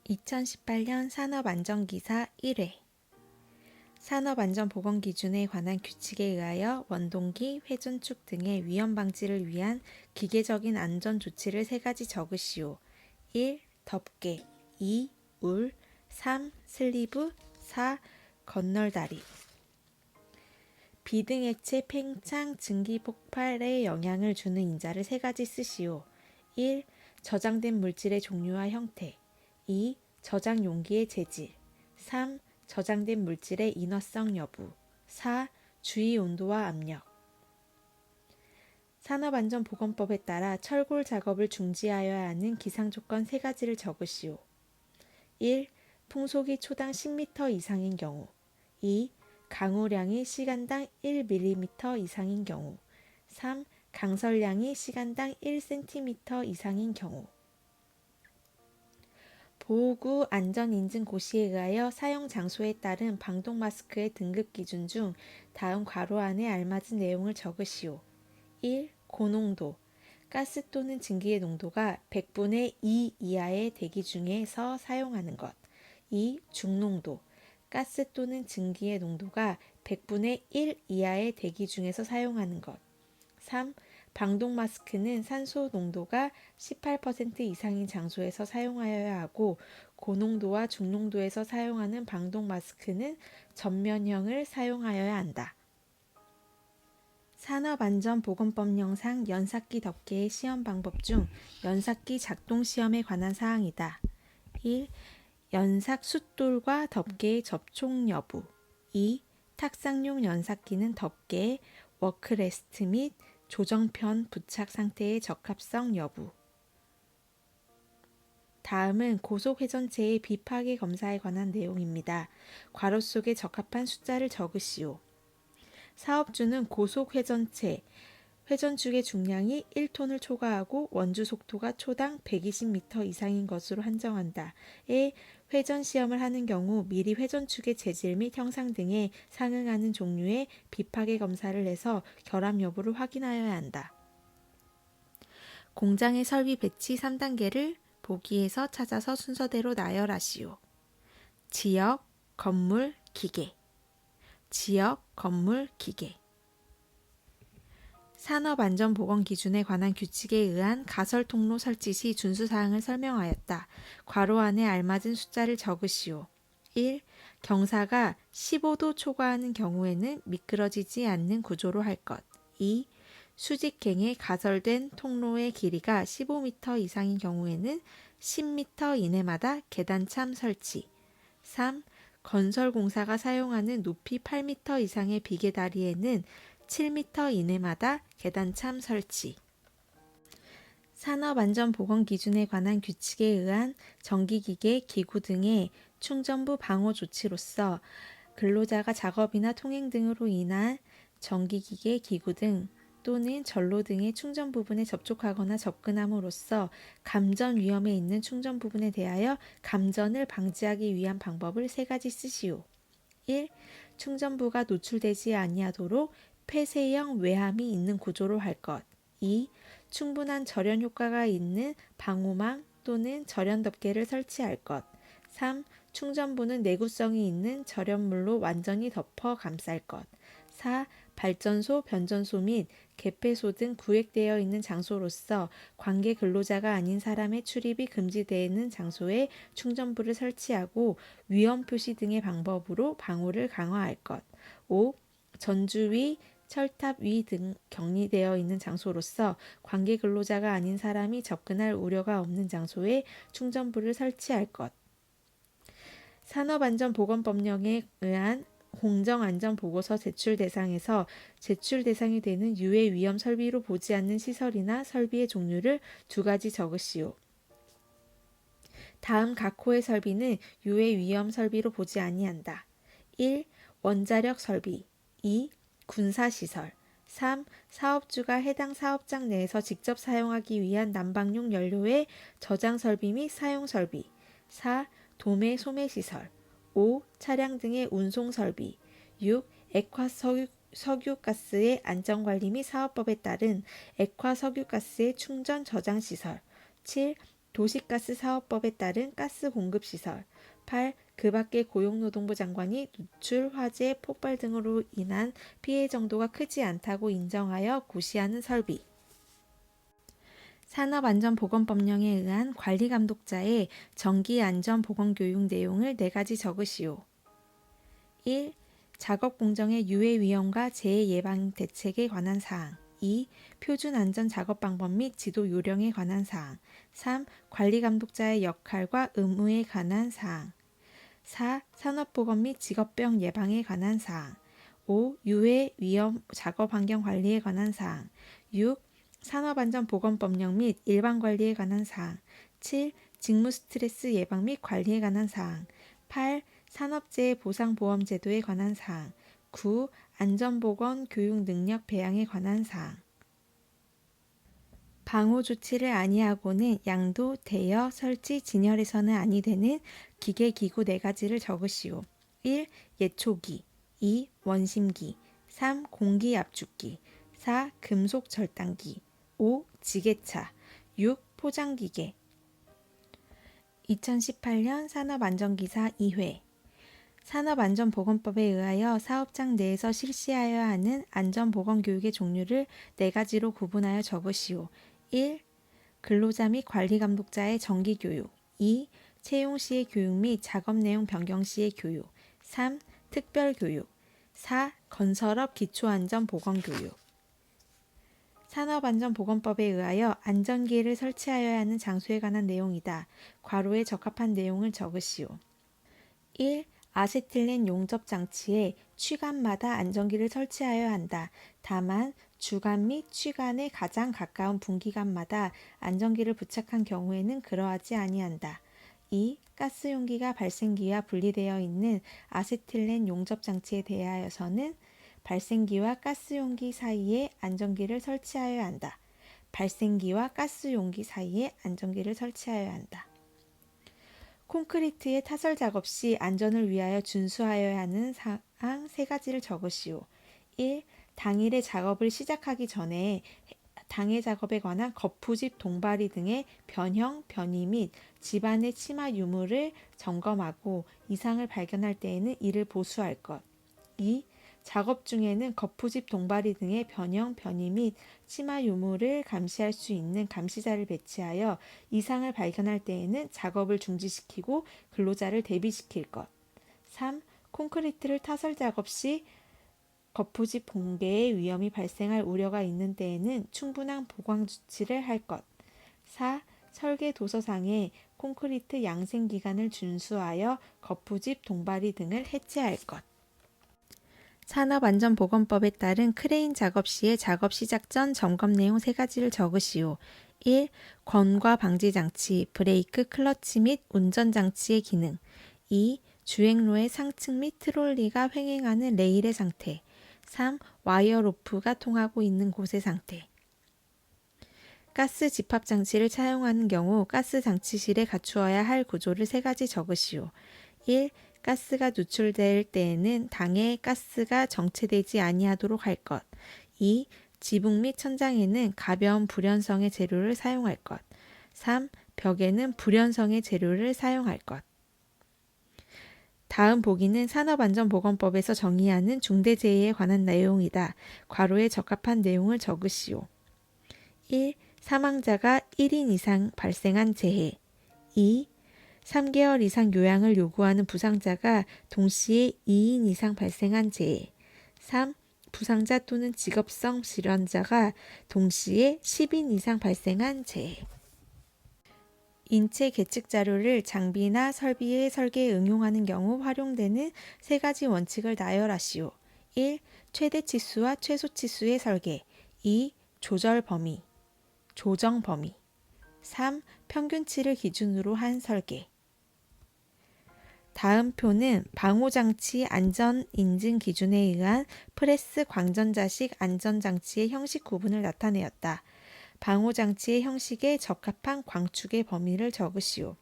2018년 산업안전기사 1회 산업안전보건기준에 관한 규칙에 의하여 원동기, 회전축 등의 위험 방지를 위한 기계적인 안전 조치를 3가지 적으시오. 1. 덮개 2. 울 3. 슬리브 4. 건널다리 비등액체 팽창 증기 폭발에 영향을 주는 인자를 3가지 쓰시오. 1. 저장된 물질의 종류와 형태 2. 저장 용기의 재질 3. 저장된 물질의 인화성 여부 4. 주위 온도와 압력 산업안전보건법에 따라 철골 작업을 중지하여야 하는 기상조건 3가지를 적으시오. 1. 풍속이 초당 10m 이상인 경우 2. 강우량이 시간당 1mm 이상인 경우 3. 강설량이 시간당 1cm 이상인 경우 보호구 안전인증고시에 의하여 사용 장소에 따른 방독 마스크의 등급 기준 중 다음 괄호 안에 알맞은 내용을 적으시오. 1. 고농도 가스 또는 증기의 농도가 100분의 2 이하의 대기 중에서 사용하는 것. 2. 중농도 가스 또는 증기의 농도가 100분의 1 이하의 대기 중에서 사용하는 것. 3. 방독 마스크는 산소 농도가 18% 이상인 장소에서 사용하여야 하고 고농도와 중농도에서 사용하는 방독 마스크는 전면형을 사용하여야 한다. 산업안전보건법령상 연삭기 덮개의 시험 방법 중 연삭기 작동 시험에 관한 사항이다. 1. 연삭 숫돌과 덮개의 접촉 여부 2. 탁상용 연삭기는 덮개의 워크레스트 및 조정편 부착 상태의 적합성 여부. 다음은 고속회전체의 비파괴 검사에 관한 내용입니다. 괄호 속에 적합한 숫자를 적으시오. 사업주는 고속회전체, 회전축의 중량이 1톤을 초과하고 원주 속도가 초당 120m 이상인 것으로 한정한다. 에 회전 시험을 하는 경우 미리 회전축의 재질 및 형상 등에 상응하는 종류의 비파괴 검사를 해서 결함 여부를 확인하여야 한다. 공장의 설비 배치 3단계를 보기에서 찾아서 순서대로 나열하시오. 지역, 건물, 기계. 지역, 건물, 기계. 산업안전보건기준에 관한 규칙에 의한 가설통로 설치 시 준수사항을 설명하였다. 괄호 안에 알맞은 숫자를 적으시오. 1. 경사가 15도 초과하는 경우에는 미끄러지지 않는 구조로 할 것. 2. 수직행에 가설된 통로의 길이가 15m 이상인 경우에는 10m 이내마다 계단참 설치. 3. 건설공사가 사용하는 높이 8m 이상의 비계다리에는 7m 이내마다 계단참 설치. 산업안전보건기준에 관한 규칙에 의한 전기기계, 기구 등의 충전부 방호 조치로서 근로자가 작업이나 통행 등으로 인한 전기기계, 기구 등 또는 전로 등의 충전 부분에 접촉하거나 접근함으로써 감전 위험에 있는 충전 부분에 대하여 감전을 방지하기 위한 방법을 3가지 쓰시오. 1. 충전부가 노출되지 아니하도록 폐쇄형 외함이 있는 구조로 할 것. 2. 충분한 절연 효과가 있는 방호망 또는 절연 덮개를 설치할 것. 3. 충전부는 내구성이 있는 절연물로 완전히 덮어 감쌀 것. 4. 발전소, 변전소 및 개폐소 등 구획되어 있는 장소로서 관계 근로자가 아닌 사람의 출입이 금지되는 장소에 충전부를 설치하고 위험 표시 등의 방법으로 방호를 강화할 것. 5. 전주위, 철탑 위 등 격리되어 있는 장소로서 관계 근로자가 아닌 사람이 접근할 우려가 없는 장소에 충전부를 설치할 것. 산업안전보건법령에 의한 공정안전보고서 제출 대상에서 제출 대상이 되는 유해 위험 설비로 보지 않는 시설이나 설비의 종류를 2가지 적으시오. 다음 각호의 설비는 유해 위험 설비로 보지 아니한다. 1. 원자력 설비 2. 군사시설 3. 사업주가 해당 사업장 내에서 직접 사용하기 위한 난방용 연료의 저장 설비 및 사용 설비 4. 도매 소매시설 5. 차량 등의 운송 설비 6. 액화 석유가스의 안전관리 및 사업법에 따른 액화 석유가스의 충전 저장 시설 7. 도시가스 사업법에 따른 가스 공급 시설. 8. 그 밖에 고용노동부 장관이 누출, 화재, 폭발 등으로 인한 피해 정도가 크지 않다고 인정하여 고시하는 설비. 산업안전보건법령에 의한 관리감독자의 정기안전보건교육 내용을 4가지 적으시오. 1. 작업 공정의 유해 위험과 재해 예방 대책에 관한 사항. 2. 표준 안전 작업 방법 및 지도 요령에 관한 사항. 3. 관리 감독자의 역할과 의무에 관한 사항. 4. 산업보건 및 직업병 예방에 관한 사항. 5. 유해 위험 작업 환경 관리에 관한 사항. 6. 산업안전보건법령 및 일반관리에 관한 사항. 7. 직무 스트레스 예방 및 관리에 관한 사항. 8. 산업재해 보상보험제도에 관한 사항. 9. 안전보건 교육 능력 배양에 관한 사항. 방호 조치를 아니하고는 양도, 대여, 설치, 진열해서는 아니 되는 기계, 기구 4가지를 적으시오. 1. 예초기. 2. 원심기. 3. 공기 압축기. 4. 금속 절단기. 5. 지게차. 6. 포장기계. 2018년 산업안전기사 2회. 산업안전보건법에 의하여 사업장 내에서 실시하여야 하는 안전보건교육의 종류를 4가지로 구분하여 적으시오. 1. 근로자 및 관리감독자의 정기교육. 2. 채용 시의 교육 및 작업 내용 변경 시의 교육. 3. 특별교육. 4. 건설업 기초안전보건교육. 산업안전보건법에 의하여 안전기계를 설치하여야 하는 장소에 관한 내용이다. 괄호에 적합한 내용을 적으시오. 1. 아세틸렌 용접 장치에 취관마다 안전기를 설치하여야 한다. 다만 주관 및 취관에 가장 가까운 분기관마다 안전기를 부착한 경우에는 그러하지 아니한다. 2. 가스 용기가 발생기와 분리되어 있는 아세틸렌 용접 장치에 대하여서는 발생기와 가스 용기 사이에 안전기를 설치하여야 한다. 발생기와 가스 용기 사이에 안전기를 설치하여야 한다. 콘크리트의 타설 작업 시 안전을 위하여 준수하여야 하는 사항 3가지를 적으시오. 1. 당일의 작업을 시작하기 전에 당해 작업에 관한 거푸집, 동바리 등의 변형, 변이 및 집안의 치마 유무를 점검하고 이상을 발견할 때에는 이를 보수할 것. 2. 작업 중에는 거푸집, 동바리 등의 변형, 변이 및 치마 유무를 감시할 수 있는 감시자를 배치하여 이상을 발견할 때에는 작업을 중지시키고 근로자를 대비시킬 것. 3. 콘크리트를 타설 작업 시 거푸집 붕괴의 위험이 발생할 우려가 있는 때에는 충분한 보강 조치를 할 것. 4. 설계 도서상에 콘크리트 양생 기간을 준수하여 거푸집, 동바리 등을 해체할 것. 산업안전보건법에 따른 크레인 작업 시의 작업 시작 전 점검 내용 3가지를 적으시오. 1. 권과 방지 장치, 브레이크, 클러치 및 운전 장치의 기능. 2. 주행로의 상층 및 트롤리가 횡행하는 레일의 상태. 3. 와이어 로프가 통하고 있는 곳의 상태. 가스 집합 장치를 사용하는 경우 가스 장치실에 갖추어야 할 구조를 3가지 적으시오. 1. 가스가 누출될 때에는 당에 가스가 정체되지 아니하도록 할 것. 2. 지붕 및 천장에는 가벼운 불연성의 재료를 사용할 것. 3. 벽에는 불연성의 재료를 사용할 것. 다음 보기는 산업안전보건법에서 정의하는 중대재해에 관한 내용이다. 괄호에 적합한 내용을 적으시오. 1. 사망자가 1인 이상 발생한 재해. 2. 3개월 이상 요양을 요구하는 부상자가 동시에 2인 이상 발생한 재해. 3. 부상자 또는 직업성 질환자가 동시에 10인 이상 발생한 재해. 인체 계측 자료를 장비나 설비의 설계에 응용하는 경우 활용되는 3가지 원칙을 나열하시오. 1. 최대 치수와 최소 치수의 설계. 2. 조절 범위, 조정 범위. 3. 평균치를 기준으로 한 설계. 다음 표는 방호장치 안전인증 기준에 의한 프레스 광전자식 안전장치의 형식 구분을 나타내었다. 방호장치의 형식에 적합한 광축의 범위를 적으시오.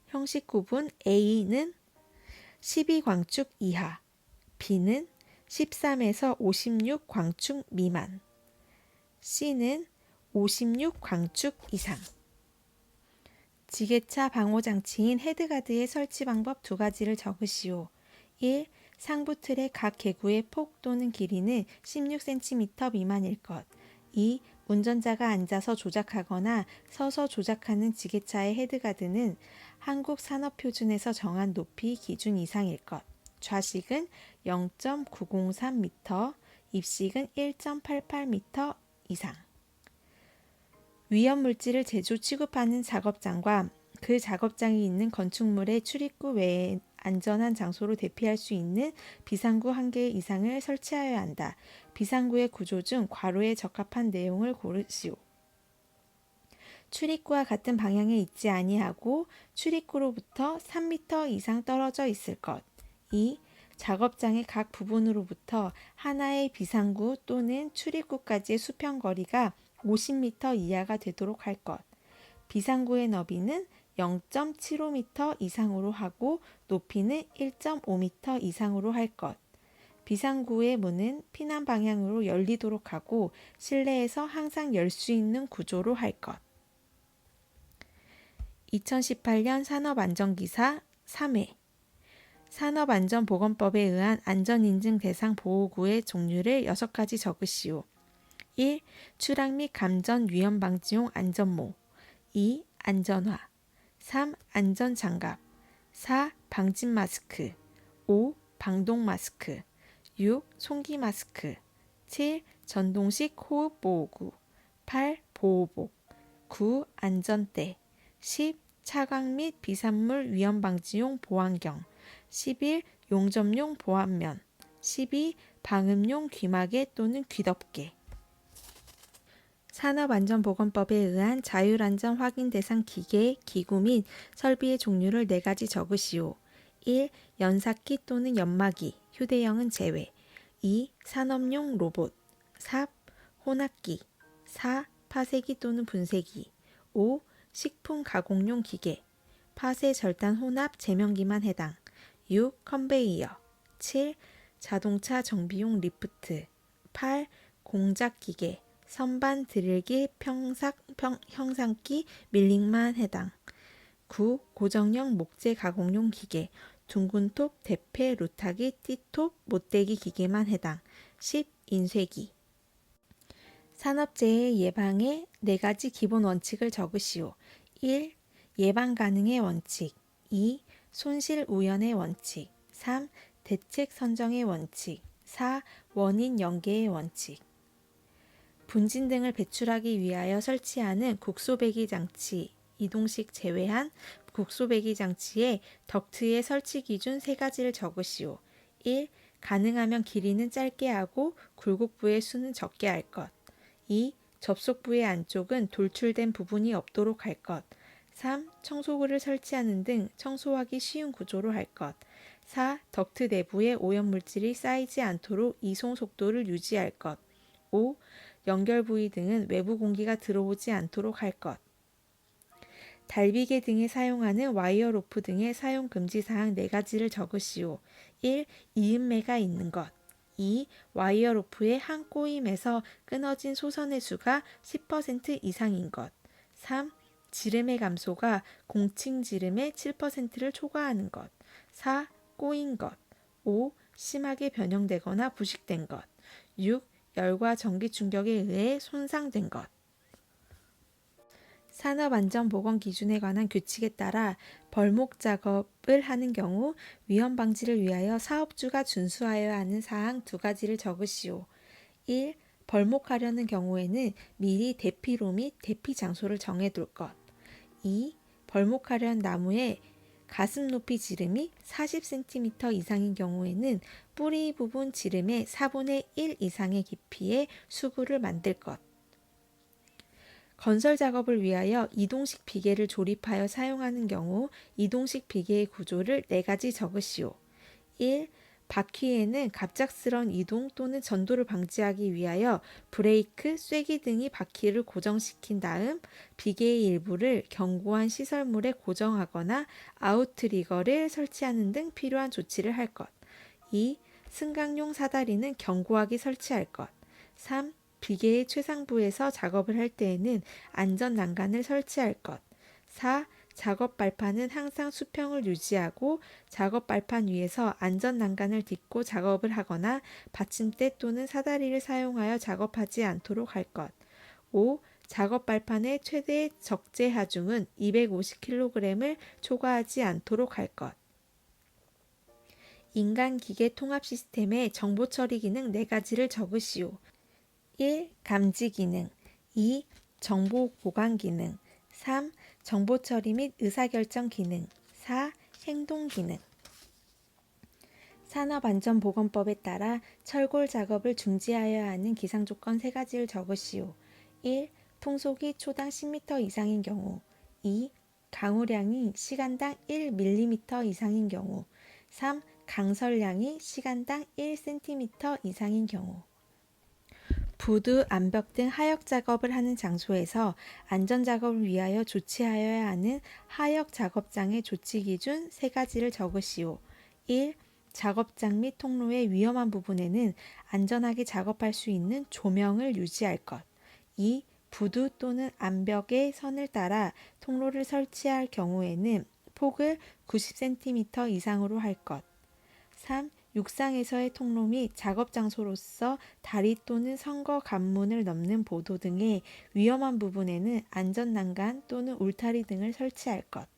형식 구분 A는 12광축 이하, B는 13에서 56광축 미만, C는 56광축 이상. 지게차 방호장치인 헤드가드의 설치 방법 두 가지를 적으시오. 1. 상부 틀의 각 개구의 폭 또는 길이는 16cm 미만일 것. 2. 운전자가 앉아서 조작하거나 서서 조작하는 지게차의 헤드가드는 한국 산업표준에서 정한 높이 기준 이상일 것. 좌식은 0.903m, 입식은 1.88m 이상. 위험물질을 제조 취급하는 작업장과 그 작업장이 있는 건축물의 출입구 외에 안전한 장소로 대피할 수 있는 비상구 1개 이상을 설치하여야 한다. 비상구의 구조 중 괄호에 적합한 내용을 고르시오. 출입구와 같은 방향에 있지 아니하고 출입구로부터 3m 이상 떨어져 있을 것. 2. 작업장의 각 부분으로부터 하나의 비상구 또는 출입구까지의 수평 거리가 50m 이하가 되도록 할 것. 비상구의 너비는 0.75m 이상으로 하고 높이는 1.5m 이상으로 할 것. 비상구의 문은 피난 방향으로 열리도록 하고 실내에서 항상 열 수 있는 구조로 할 것. 2018년 산업안전기사 3회 산업안전보건법에 의한 안전인증 대상 보호구의 종류를 6가지 적으시오. 1. 추락 및 감전 위험 방지용 안전모. 2. 안전화. 3. 안전장갑. 4. 방진 마스크. 5. 방독 마스크. 6. 송기 마스크. 7. 전동식 호흡 보호구. 8. 보호복. 9. 안전대. 10. 차광 및 비산물 위험 방지용 보안경. 11. 용접용 보안면. 12. 방음용 귀마개 또는 귀덮개. 산업안전보건법에 의한 자율안전 확인 대상 기계, 기구 및 설비의 종류를 4가지 적으시오. 1. 연사기 또는 연마기, 휴대용은 제외. 2. 산업용 로봇. 3. 혼합기. 4. 파쇄기 또는 분쇄기. 5. 식품 가공용 기계. 파쇄 절단 혼합 제명기만 해당. 6. 컨베이어. 7. 자동차 정비용 리프트. 8. 공작기계. 선반 드릴기 형상기 밀링만 해당. 9. 고정형 목재 가공용 기계. 둥근 톱, 대패, 루타기, 띠톱, 못대기 기계만 해당. 10. 인쇄기. 산업재해 예방의 4가지 기본 원칙을 적으시오. 1. 예방 가능의 원칙. 2. 손실 우연의 원칙. 3. 대책 선정의 원칙. 4. 원인 연계의 원칙. 분진 등을 배출하기 위하여 설치하는 국소배기 장치, 이동식 제외한 국소배기 장치의 덕트의 설치 기준 3가지를 적으시오. 1. 가능하면 길이는 짧게 하고 굴곡부의 수는 적게 할 것. 2. 접속부의 안쪽은 돌출된 부분이 없도록 할 것. 3. 청소구를 설치하는 등 청소하기 쉬운 구조로 할 것. 4. 덕트 내부에 오염물질이 쌓이지 않도록 이송 속도를 유지할 것. 5. 연결 부위 등은 외부 공기가 들어오지 않도록 할 것. 달비계 등에 사용하는 와이어 로프 등의 사용 금지 사항 4가지를 적으시오. 1. 이음매가 있는 것. 2. 와이어 로프의 한 꼬임에서 끊어진 소선의 수가 10% 이상인 것. 3. 지름의 감소가 공칭 지름의 7%를 초과하는 것. 4. 꼬인 것. 5. 심하게 변형되거나 부식된 것. 6. 열과 전기 충격에 의해 손상된 것. 산업안전보건 기준에 관한 규칙에 따라 벌목 작업을 하는 경우 위험 방지를 위하여 사업주가 준수하여야 하는 사항 2가지를 적으시오. 1. 벌목하려는 경우에는 미리 대피로 및 대피 장소를 정해둘 것. 2. 벌목하려는 나무에 가슴 높이 지름이 40cm 이상인 경우에는 뿌리 부분 지름의 4분의 1 이상의 깊이의 수구를 만들 것. 건설 작업을 위하여 이동식 비계를 조립하여 사용하는 경우 이동식 비계의 구조를 4가지 적으시오. 1. 바퀴에는 갑작스러운 이동 또는 전도를 방지하기 위하여 브레이크, 쐐기 등이 바퀴를 고정시킨 다음 비계의 일부를 견고한 시설물에 고정하거나 아웃트리거를 설치하는 등 필요한 조치를 할 것. 2. 승강용 사다리는 견고하게 설치할 것. 3. 비계의 최상부에서 작업을 할 때에는 안전 난간을 설치할 것. 4. 작업 발판은 항상 수평을 유지하고 작업 발판 위에서 안전 난간을 딛고 작업을 하거나 받침대 또는 사다리를 사용하여 작업하지 않도록 할 것. 5. 작업 발판의 최대 적재 하중은 250kg을 초과하지 않도록 할 것. 인간 기계 통합 시스템의 정보 처리 기능 4가지를 적으시오. 1. 감지 기능. 2. 정보 보관 기능. 3. 정보 처리 및 의사결정 기능. 4. 행동 기능. 산업안전보건법에 따라 철골 작업을 중지하여야 하는 기상조건 3가지를 적으시오. 1. 풍속이 초당 10m 이상인 경우. 2. 강우량이 시간당 1mm 이상인 경우. 3. 강설량이 시간당 1cm 이상인 경우. 부두, 암벽 등 하역 작업을 하는 장소에서 안전 작업을 위하여 조치하여야 하는 하역 작업장의 조치 기준 3가지를 적으시오. 1. 작업장 및 통로의 위험한 부분에는 안전하게 작업할 수 있는 조명을 유지할 것. 2. 부두 또는 암벽의 선을 따라 통로를 설치할 경우에는 폭을 90cm 이상으로 할 것. 3. 육상에서의 통로 및 작업 장소로서 다리 또는 선거 관문을 넘는 보도 등의 위험한 부분에는 안전 난간 또는 울타리 등을 설치할 것.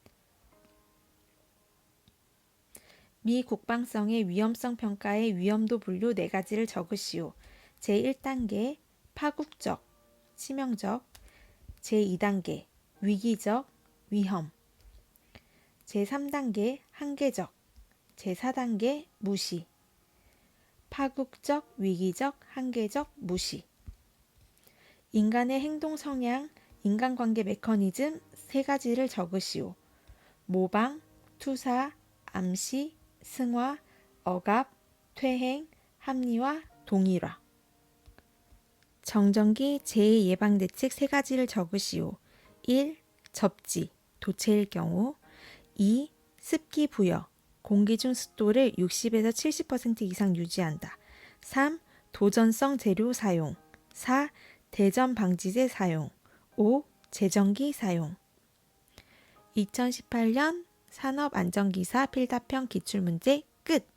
미국방성의 위험성 평가의 위험도 분류 4가지를 적으시오. 제1단계 파국적, 치명적. 제2단계 위기적, 위험. 제3단계 한계적. 제4단계 무시. 파국적, 위기적, 한계적, 무시. 인간의 행동 성향, 인간관계 메커니즘 3가지를 적으시오. 모방, 투사, 암시, 승화, 억압, 퇴행, 합리화, 동일화. 정전기 재해 예방 대책 3가지를 적으시오. 1. 접지, 도체일 경우. 2. 습기 부여, 공기 중 습도를 60에서 70% 이상 유지한다. 3. 도전성 재료 사용. 4. 대전 방지제 사용. 5. 제전기 사용. 2018년 산업안전기사 필답형 기출문제 끝!